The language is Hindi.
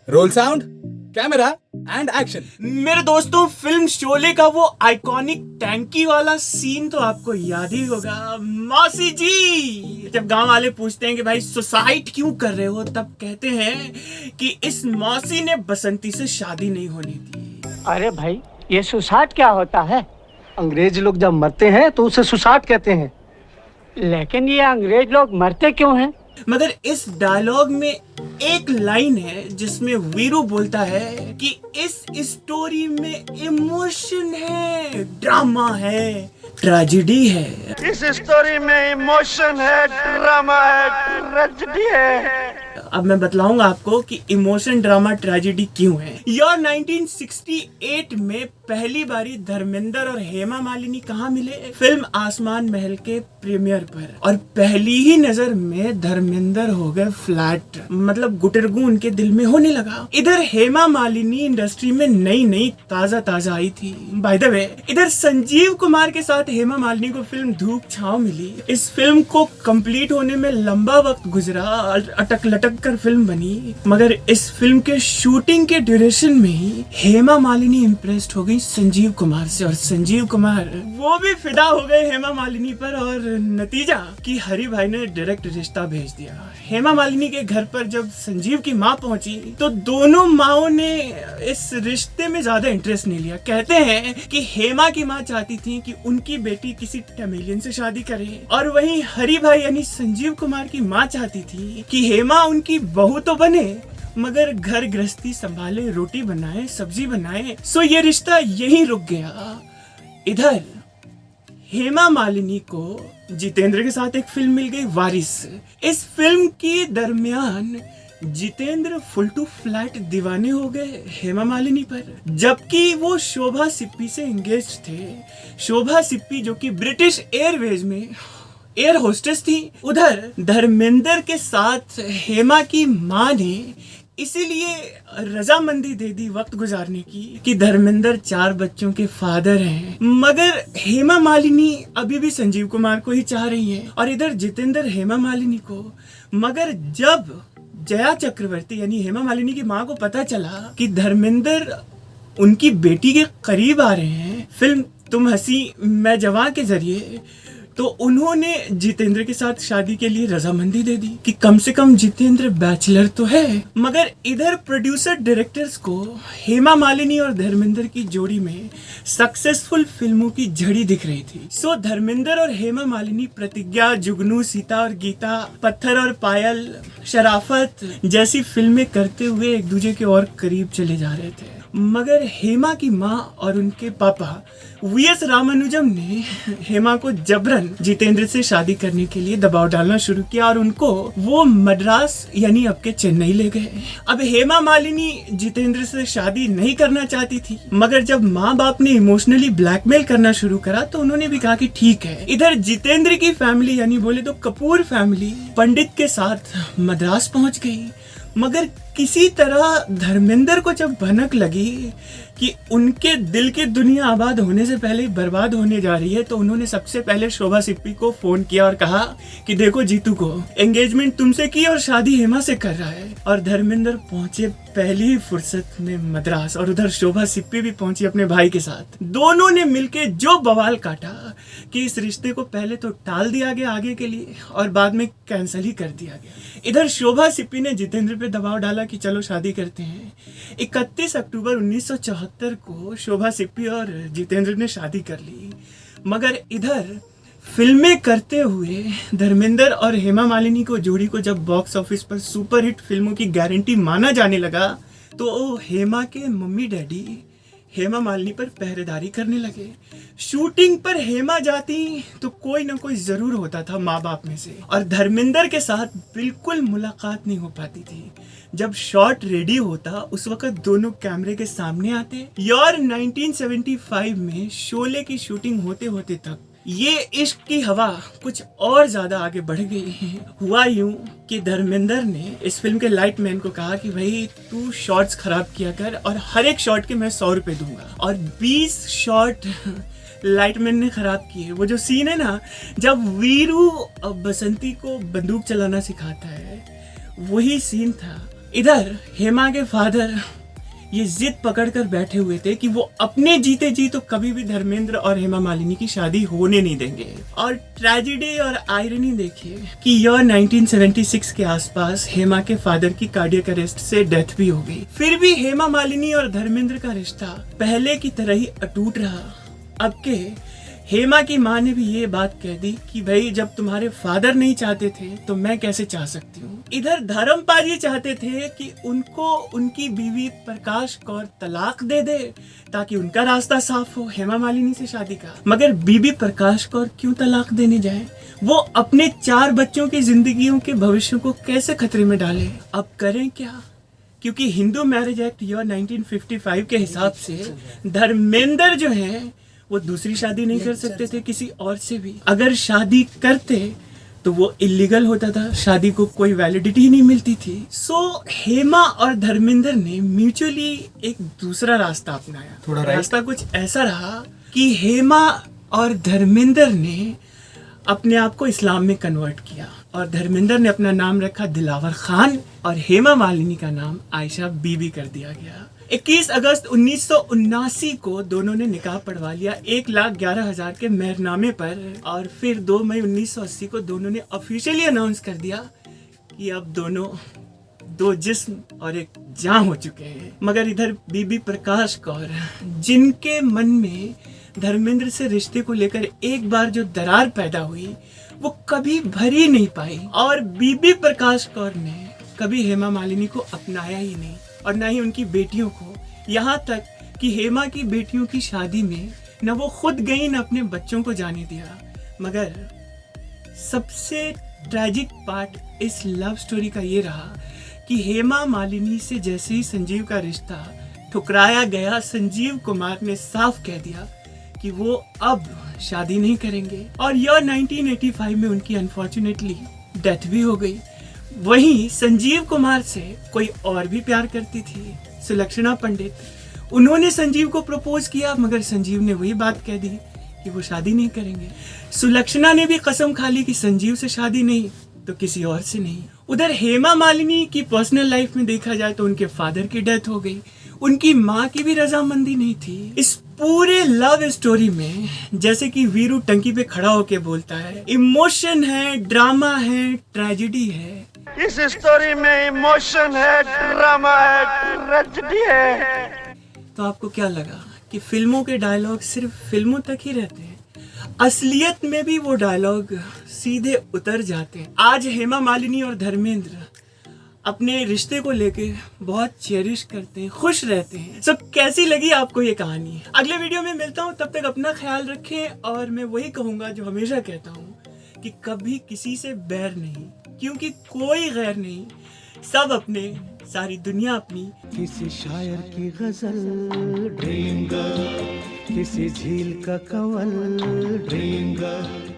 Role sound, camera and action. मेरे दोस्तों, फिल्म शोले का वो आइकॉनिक टैंकी वाला सीन तो आपको याद ही होगा। मौसी जी जब गांव वाले पूछते हैं कि भाई सुसाइड क्यों कर रहे हो, तब कहते हैं कि इस मौसी ने बसंती से शादी नहीं होनी थी। अरे भाई, ये सुसाइड क्या होता है? अंग्रेज लोग जब मरते हैं तो उसे सुसाइड कहते हैं। लेकिन ये अंग्रेज लोग मरते क्यों हैं? मगर इस डायलॉग में एक लाइन है जिसमें वीरू बोलता है कि इस स्टोरी में इमोशन है, ड्रामा है, ट्रेजेडी है। इस स्टोरी में इमोशन है, ड्रामा है, ट्रेजेडी है। अब मैं बतलाऊंगा आपको कि इमोशन, ड्रामा, ट्रेजेडी क्यों है। यार 1968 में पहली बारी धर्मेंद्र और हेमा मालिनी कहाँ मिले? फिल्म आसमान महल के प्रीमियर पर, और पहली ही नजर में धर्मेंद्र हो गए फ्लैट, मतलब गुटरगू उनके दिल में होने लगा। इधर हेमा मालिनी इंडस्ट्री में नई नई ताजा आई थी। बाय द वे, इधर संजीव कुमार के साथ हेमा मालिनी को फिल्म धूप छांव मिली। इस फिल्म को कंप्लीट होने में लंबा वक्त गुजरा, अटक लटक कर फिल्म बनी, मगर इस फिल्म के शूटिंग के ड्यूरेशन में ही हेमा मालिनी इम्प्रेस्ड हो गई संजीव कुमार से, और संजीव कुमार वो भी फिदा हो गए हेमा मालिनी पर, और नतीजा कि हरि भाई ने डायरेक्ट रिश्ता भेज दिया। हेमा मालिनी के घर पर जब संजीव की माँ पहुंची तो दोनों माओं ने इस रिश्ते में ज्यादा इंटरेस्ट नहीं लिया। कहते हैं कि हेमा की माँ चाहती थी कि उनकी बेटी किसी तमिलियन से शादी करे, और वहीं हरि भाई यानी संजीव कुमार की माँ चाहती थी कि हेमा उनकी बहू तो बने मगर घर गृहस्थी संभाले, रोटी बनाए, सब्जी बनाए। सो ये रिश्ता यहीं रुक गया। इधर हेमा मालिनी को जितेंद्र के साथ एक फिल्म मिल गई, वारिस। इस फिल्म के दरमियान जितेंद्र फुल टू फ्लैट दीवाने हो गए हेमा मालिनी पर, जबकि वो शोभा सिप्पी से एंगेज थे। शोभा सिप्पी जो कि ब्रिटिश एयरवेज में एयर होस्टेस थी। उधर धर्मेंद्र के साथ हेमा की माँ ने इसीलिए रजामंदी दे दी वक्त गुजारने की कि धर्मेंद्र 4 बच्चों के फादर हैं, मगर हेमा मालिनी अभी भी संजीव कुमार को ही चाह रही है, और इधर जितेंद्र हेमा मालिनी को। मगर जब जया चक्रवर्ती यानी हेमा मालिनी की माँ को पता चला कि धर्मेंद्र उनकी बेटी के करीब आ रहे हैं फिल्म तुम हंसी मैं जवां के जरिए, तो उन्होंने जितेंद्र के साथ शादी के लिए रजामंदी दे दी कि कम से कम जितेंद्र बैचलर तो है। मगर इधर प्रोड्यूसर डायरेक्टर्स को हेमा मालिनी और धर्मेंद्र की जोड़ी में सक्सेसफुल फिल्मों की झड़ी दिख रही थी। सो धर्मेंद्र और हेमा मालिनी प्रतिज्ञा, जुगनू, सीता और गीता, पत्थर और पायल, शराफत जैसी फिल्में करते हुए एक दूसरे के और करीब चले जा रहे थे। मगर हेमा की माँ और उनके पापा वीएस रामानुजम ने हेमा को जबरन जितेंद्र से शादी करने के लिए दबाव डालना शुरू किया, और उनको वो मद्रास यानी अब के चेन्नई ले गए। अब हेमा मालिनी जितेंद्र से शादी नहीं करना चाहती थी, मगर जब माँ बाप ने इमोशनली ब्लैकमेल करना शुरू करा तो उन्होंने भी कहा कि ठीक है। इधर जितेंद्र की फैमिली यानी बोले तो कपूर फैमिली पंडित के साथ मद्रास पहुंच गई, मगर किसी तरह धर्मेंद्र को जब भनक लगी कि उनके दिल की दुनिया आबाद होने से पहले बर्बाद होने जा रही है, तो उन्होंने सबसे पहले शोभा सिप्पी को फोन किया और कहा कि देखो जीतू को एंगेजमेंट तुमसे की और शादी हेमा से कर रहा है। और धर्मेंद्र पहुंचे पहली ही फुर्सत में मद्रास, और उधर शोभा सिप्पी भी पहुंची अपने भाई के साथ। दोनों ने मिलके जो बवाल काटा कि इस रिश्ते को पहले तो टाल दिया गया आगे के लिए, और बाद में कैंसिल ही कर दिया गया। इधर शोभा सिप्पी ने जितेंद्र पे दबाव डाला कि चलो शादी करते हैं। 31 अक्टूबर 1974 को शोभा सिप्पी और जितेंद्र ने शादी कर ली। मगर इधर फिल्में करते हुए धर्मेंद्र और हेमा मालिनी को जोड़ी को जब बॉक्स ऑफिस पर सुपरहिट फिल्मों की गारंटी माना जाने लगा, तो हेमा के मम्मी डैडी हेमा मालिनी पर पहरेदारी करने लगे। शूटिंग पर हेमा जाती तो कोई ना कोई जरूर होता था माँ बाप में से, और धर्मेंद्र के साथ बिल्कुल मुलाकात नहीं हो पाती थी। जब शॉट रेडी होता उस वक्त दोनों कैमरे के सामने आते। यार 1975 में शोले की शूटिंग होते होते तक ये इश्क की हवा कुछ और ज्यादा आगे बढ़ गई। हुआ यूं कि धर्मेंद्र ने इस फिल्म के लाइटमैन को कहा कि भाई तू शॉट्स खराब किया कर और हर एक शॉट के मैं 100 रुपए दूंगा, और 20 शॉट लाइटमैन ने खराब किए। वो जो सीन है ना जब वीरू बसंती को बंदूक चलाना सिखाता है, वही सीन था। इधर हेमा के फादर ये जिद पकड़ कर बैठे हुए थे कि वो अपने जीते जी तो कभी भी धर्मेंद्र और हेमा मालिनी की शादी होने नहीं देंगे। और ट्रेजेडी और आयरनी देखिए कि ईयर 1976 के आसपास हेमा के फादर की कार्डियक अरेस्ट से डेथ भी हो गई। फिर भी हेमा मालिनी और धर्मेंद्र का रिश्ता पहले की तरह ही अटूट रहा। अब के हेमा की माँ ने भी ये बात कह दी कि भाई जब तुम्हारे फादर नहीं चाहते थे तो मैं कैसे चाह सकती हूँ। इधर धर्मपाल ये चाहते थे कि उनको उनकी बीवी प्रकाश कौर तलाक दे दे ताकि उनका रास्ता साफ हो हेमा मालिनी से शादी का। मगर बीबी प्रकाश कौर क्यों तलाक देने जाए, वो अपने 4 बच्चों की जिंदगियों के भविष्य को कैसे खतरे में डाले। अब करें क्या, क्योंकि हिंदू मैरिज एक्ट ईयर 1955 के हिसाब से धर्मेंद्र जो है वो दूसरी शादी नहीं कर सकते थे किसी और से भी। अगर शादी करते तो वो इलीगल होता था, शादी को कोई वैलिडिटी नहीं मिलती थी। सो हेमा और धर्मेंद्र ने म्यूचुअली एक दूसरा रास्ता अपनाया। रास्ता कुछ ऐसा रहा कि हेमा और धर्मेंद्र ने अपने आप को इस्लाम में कन्वर्ट किया और धर्मेंद्र ने अपना नाम रखा दिलावर खान और हेमा मालिनी का नाम आयशा बीबी कर दिया गया। 21 अगस्त 1979 को दोनों ने निकाह पढ़वा लिया 1,11,000 के मेहरनामे पर। और फिर 2 मई 1980 को दोनों ने ऑफिशियली अनाउंस कर दिया कि अब दोनों 2 जिस्म और एक जान हो चुके हैं। मगर इधर बीबी प्रकाश कौर, जिनके मन में धर्मेंद्र से रिश्ते को लेकर एक बार जो दरार पैदा हुई वो कभी भर ही नहीं पाई। और बीबी प्रकाश कौर ने कभी हेमा मालिनी को अपनाया ही नहीं और ना ही उनकी बेटियों को। यहाँ तक कि हेमा की बेटियों की शादी में न वो खुद गई न अपने बच्चों को जाने दिया। मगर सबसे ट्रैजिक पार्ट इस लव स्टोरी का ये रहा कि हेमा मालिनी से जैसे ही संजीव का रिश्ता ठुकराया गया, संजीव कुमार ने साफ कह दिया कि वो अब शादी नहीं करेंगे। और ईयर 1985 में उनकी अनफॉर्चुनेटली डेथ भी हो गई। वहीं संजीव कुमार से कोई और भी प्यार करती थी, सुलक्षणा पंडित। उन्होंने संजीव को प्रपोज किया मगर संजीव ने वही बात कह दी कि वो शादी नहीं करेंगे। सुलक्षणा ने भी कसम खा ली कि संजीव से शादी नहीं तो किसी और से नहीं। उधर हेमा मालिनी की पर्सनल लाइफ में देखा जाए तो उनके फादर की डेथ हो गई, उनकी माँ की भी रजामंदी नहीं थी। इस पूरे लव स्टोरी में जैसे कि वीरू टंकी पे खड़ा होके बोलता है, इमोशन है, ड्रामा है, ट्रेजेडी है। इस स्टोरी में इमोशन है, ड्रामा है, ट्रेजेडी है। तो आपको क्या लगा कि फिल्मों के डायलॉग सिर्फ फिल्मों तक ही रहते हैं? असलियत में भी वो डायलॉग सीधे उतर जाते हैं। आज हेमा मालिनी और धर्मेंद्र अपने रिश्ते को लेके बहुत चेरिश करते हैं, खुश रहते हैं। सब कैसी लगी आपको ये कहानी? अगले वीडियो में मिलता हूँ, तब तक अपना ख्याल रखें। और मैं वही कहूँगा जो हमेशा कहता हूँ कि कभी किसी से बैर नहीं, क्योंकि कोई गैर नहीं, सब अपने, सारी दुनिया अपनी। किसी शायर की गजल ड्रीम गर्ल, किसी झील का कंवल ड्रीम गर्ल।